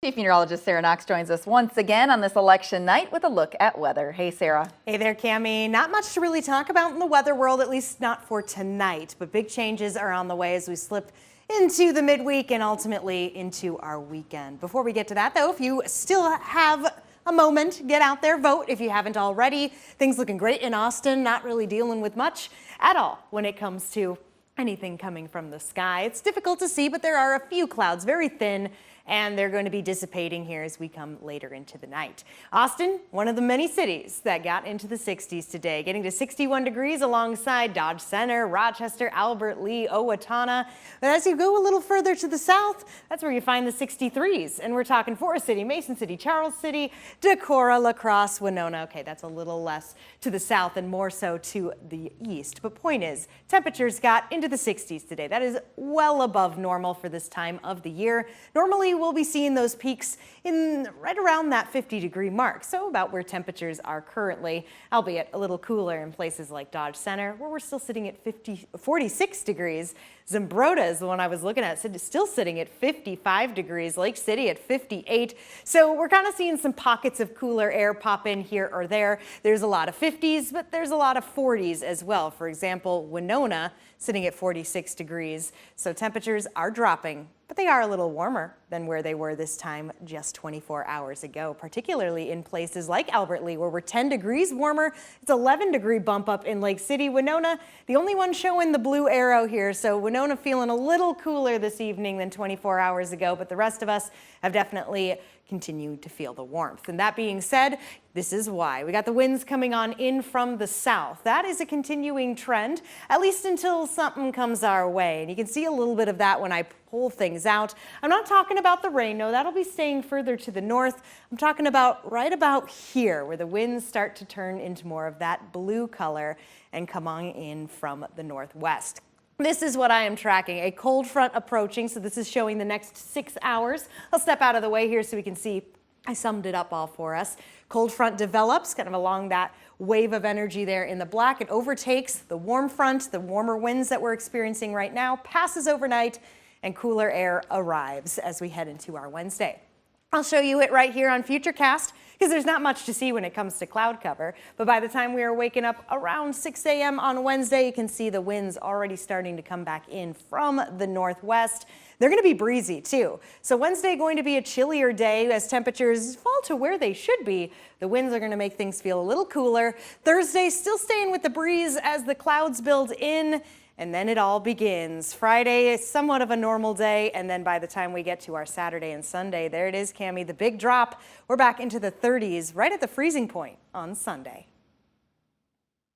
Chief Meteorologist Sarah Knox joins us once again on this election night with a look at weather. Hey, Sarah. Hey there, Cammie. Not much to really talk about in the weather world, at least not for tonight, but big changes are on the way as we slip into the midweek and ultimately into our weekend. Before we get to that, though, if you still have a moment, get out there, vote if you haven't already. Things looking great in Austin, not really dealing with much at all when it comes to anything coming from the sky. It's difficult to see, but there are a few clouds, very thin, and they're going to be dissipating here as we come later into the night. Austin, one of the many cities that got into the 60s today, getting to 61 degrees alongside Dodge Center, Rochester, Albert Lea, Owatonna. But as you go a little further to the south, that's where you find the 63s. And we're talking Forest City, Mason City, Charles City, Decorah, La Crosse, Winona. Okay, that's a little less to the south and more so to the east. But point is, temperatures got into the 60s today. That is well above normal for this time of the year. Normally, we'll be seeing those peaks in right around that 50-degree mark, so about where temperatures are currently, albeit a little cooler in places like Dodge Center, where we're still sitting at 46 degrees. Zumbrota is the one I was looking at, still sitting at 55 degrees. Lake City at 58. So we're kind of seeing some pockets of cooler air pop in here or there. There's a lot of 50s, but there's a lot of 40s as well. For example, Winona sitting at 46 degrees. So temperatures are dropping, but they are a little warmer than where they were this time just 24 hours ago, particularly in places like Albert Lea, where we're 10 degrees warmer. It's 11-degree bump up in Lake City. Winona, the only one showing the blue arrow here. So Winona feeling a little cooler this evening than 24 hours ago, but the rest of us have definitely continued to feel the warmth. And that being said, this is why. We got the winds coming on in from the south. That is a continuing trend, at least until something comes our way. And you can see a little bit of that when I pull things out. I'm not talking about the rain, no, that'll be staying further to the north. I'm talking about right about here, where the winds start to turn into more of that blue color and come on in from the northwest. This is what I am tracking, a cold front approaching, so this is showing the next 6 hours. I'll step out of the way here so we can see. I summed it up all for us. Cold front develops kind of along that wave of energy there in the black. It overtakes the warm front, the warmer winds that we're experiencing right now, passes overnight, and cooler air arrives as we head into our Wednesday. I'll show you it right here on Futurecast because there's not much to see when it comes to cloud cover. But by the time we are waking up around 6 a.m. on Wednesday, you can see the winds already starting to come back in from the northwest. They're going to be breezy too. So Wednesday going to be a chillier day as temperatures fall to where they should be. The winds are going to make things feel a little cooler. Thursday still staying with the breeze as the clouds build in. And then it all begins. Friday is somewhat of a normal day, and then by the time we get to our Saturday and Sunday, there it is, Cammie, the big drop. We're back into the 30s, right at the freezing point on Sunday.